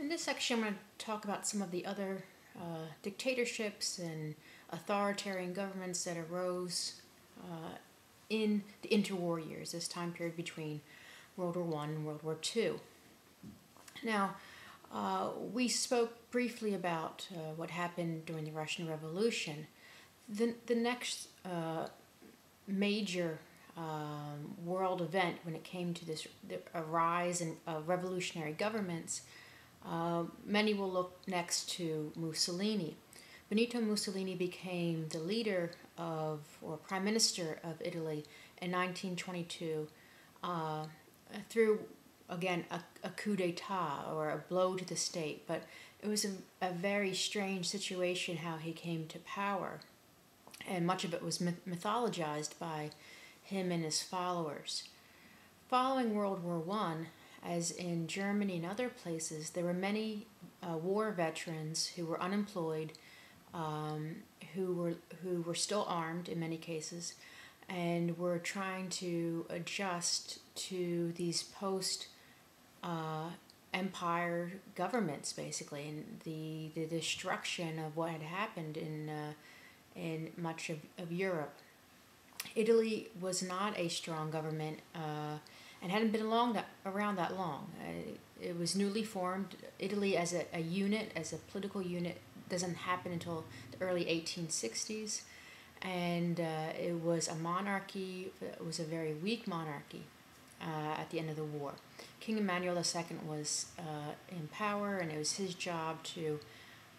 In this section, I'm going to talk about some of the other dictatorships and authoritarian governments that arose in the interwar years, this time period between World War I and World War II. Now, we spoke briefly about what happened during the Russian Revolution. The next major world event when it came to a rise in revolutionary governments, many will look next to Mussolini. Benito Mussolini became the leader of, or prime minister of Italy in 1922 through, again, a coup d'etat, or a blow to the state. But it was a very strange situation how he came to power, and much of it was mythologized by him and his followers. Following World War I, as in Germany and other places, there were many war veterans who were unemployed, who were still armed in many cases, and were trying to adjust to these post-empire governments, basically, and the destruction of what had happened in much of Europe. Italy was not a strong government and hadn't been around that long. It was newly formed. Italy as a unit, as a political unit, doesn't happen until the early 1860s. And it was a monarchy. It was a very weak monarchy at the end of the war. King Emmanuel II was in power, and it was his job to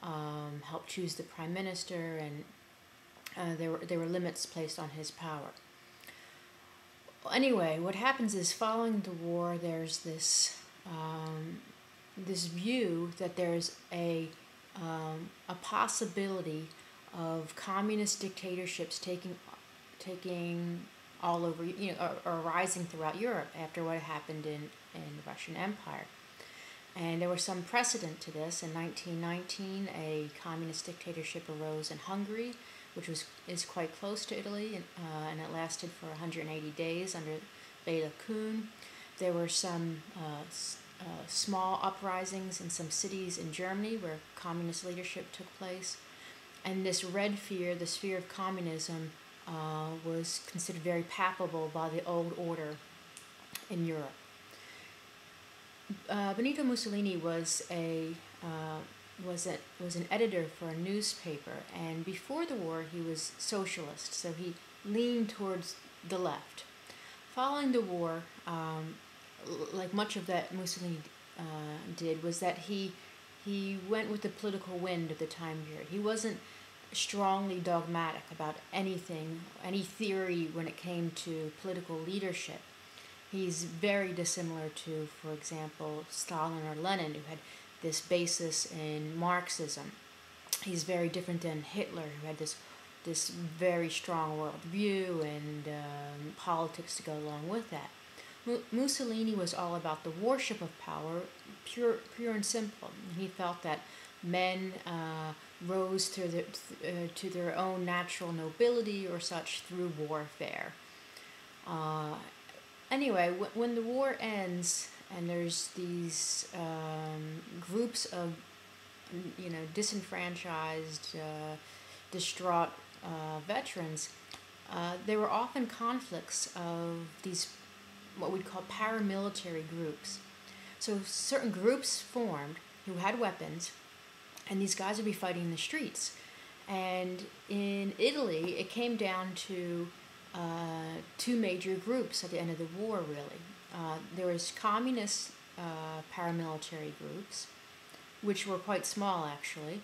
help choose the prime minister, and there were limits placed on his power. Anyway, what happens is, following the war, there's this view that there's a possibility of communist dictatorships taking all over, or rising throughout Europe after what happened in the Russian Empire. And there was some precedent to this. In 1919, a communist dictatorship arose in Hungary, which is quite close to Italy, and it lasted for 180 days under Bela Kun. There were some small uprisings in some cities in Germany where communist leadership took place. And this red fear, this fear of communism, was considered very palpable by the old order in Europe. Benito Mussolini was an editor for a newspaper, and before the war he was socialist, so he leaned towards the left. Following the war, like much of that Mussolini did, was that he went with the political wind of the time period. He wasn't strongly dogmatic about anything, any theory when it came to political leadership. He's very dissimilar to, for example, Stalin or Lenin, who had this basis in Marxism. He's very different than Hitler, who had this very strong worldview and politics to go along with that. Mussolini was all about the worship of power, pure and simple. He felt that men rose to their own natural nobility or such through warfare. Anyway, when the war ends and there's these groups of, disenfranchised, distraught veterans, there were often conflicts of these what we'd call paramilitary groups. So certain groups formed who had weapons, and these guys would be fighting in the streets. And in Italy, it came down to two major groups at the end of the war, really. There was communist paramilitary groups, which were quite small, actually.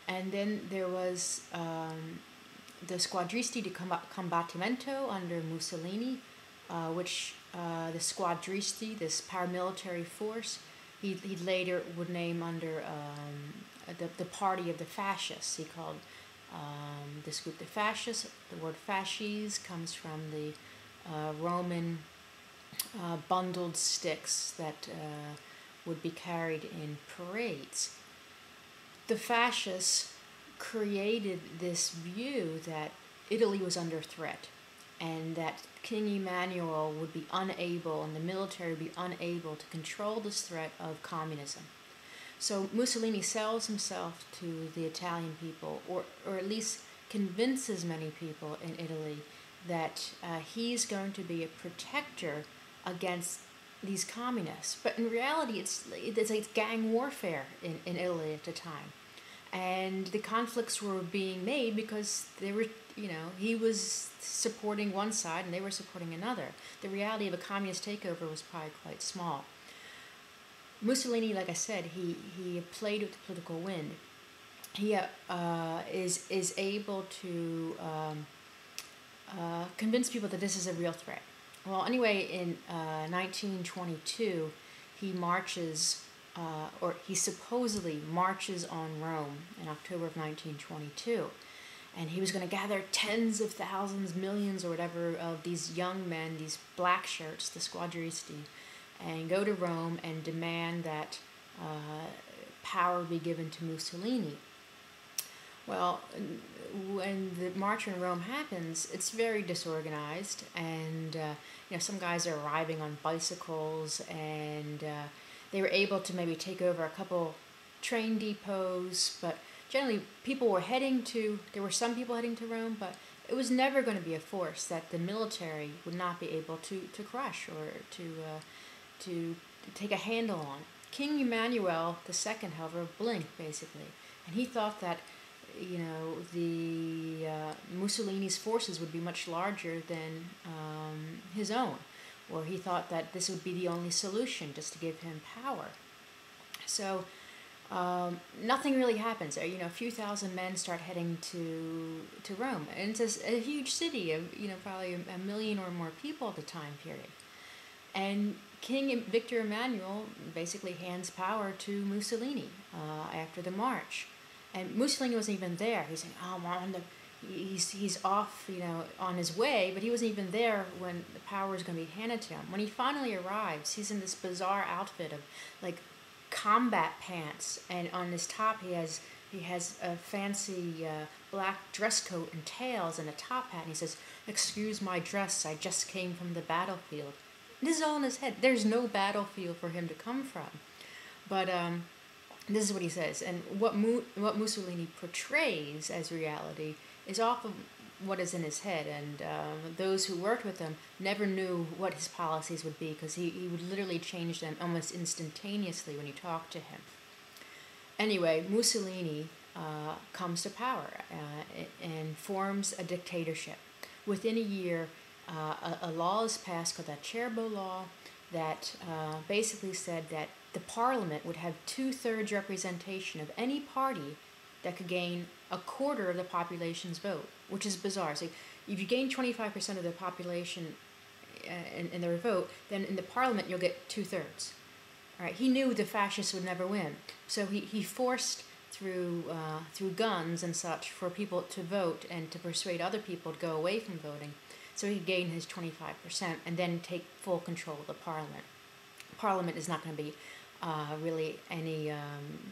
And then there was the Squadristi di Combattimento under Mussolini, which the Squadristi, this paramilitary force, he later would name under the party of the fascists. He called this group the fascists. The word fasces comes from the Roman bundled sticks that would be carried in parades. The fascists created this view that Italy was under threat, and that King Emmanuel would be unable, and the military would be unable to control this threat of communism. So Mussolini sells himself to the Italian people, or at least convinces many people in Italy that he's going to be a protector against these communists. But in reality, it's like gang warfare in Italy at the time. And the conflicts were being made because they were, he was supporting one side and they were supporting another. The reality of a communist takeover was probably quite small. Mussolini, like I said, he played with the political wind. He is able to convince people that this is a real threat. Well, anyway, in 1922, he marches, or he supposedly marches on Rome in October of 1922. And he was going to gather tens of thousands, millions, or whatever, of these young men, these black shirts, the squadristi, and go to Rome and demand that power be given to Mussolini. Well, when the march in Rome happens, it's very disorganized, and some guys are arriving on bicycles, and they were able to maybe take over a couple train depots, but generally people were there were some people heading to Rome, but it was never going to be a force that the military would not be able to crush or to take a handle on. King Emmanuel II, however, blinked, basically, and he thought that the Mussolini's forces would be much larger than his own, or he thought that this would be the only solution, just to give him power. So nothing really happens. A few thousand men start heading to Rome, and it's a huge city of probably a million or more people at the time period. And King Victor Emmanuel basically hands power to Mussolini after the march. And Mussolini wasn't even there. He's saying, he's off, on his way, but he wasn't even there when the power was going to be handed to him. When he finally arrives, he's in this bizarre outfit of like combat pants, and on his top he has a fancy black dress coat and tails and a top hat. And he says, "Excuse my dress, I just came from the battlefield." This is all in his head. There's no battlefield for him to come from, but this is what he says, and what Mussolini portrays as reality is often what is in his head, and those who worked with him never knew what his policies would be, because he would literally change them almost instantaneously when you talk to him. Anyway, Mussolini comes to power and forms a dictatorship. Within a year, a law is passed called the Acerbo Law that basically said that the parliament would have 2/3 representation of any party that could gain a quarter of the population's vote, which is bizarre. So if you gain 25% of the population in their vote, then in the parliament you'll get 2/3. All right. He knew the fascists would never win, so he forced through guns and such for people to vote and to persuade other people to go away from voting, so he could gain his 25% and then take full control of the parliament. Parliament is not going to be really any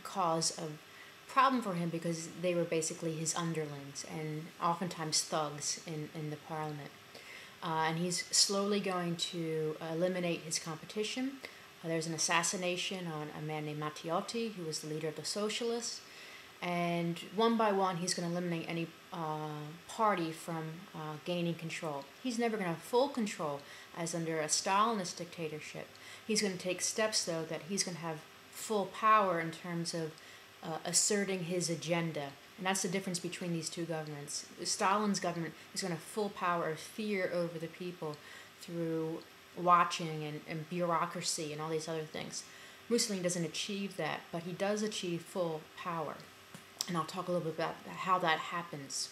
cause of problem for him, because they were basically his underlings and oftentimes thugs in the parliament. And he's slowly going to eliminate his competition. There's an assassination on a man named Matteotti, who was the leader of the socialists. And one by one, he's going to eliminate any party from gaining control. He's never going to have full control, as under a Stalinist dictatorship. He's going to take steps, though, that he's going to have full power in terms of asserting his agenda. And that's the difference between these two governments. Stalin's government is going to have full power of fear over the people through watching and bureaucracy and all these other things. Mussolini doesn't achieve that, but he does achieve full power. And I'll talk a little bit about how that happens.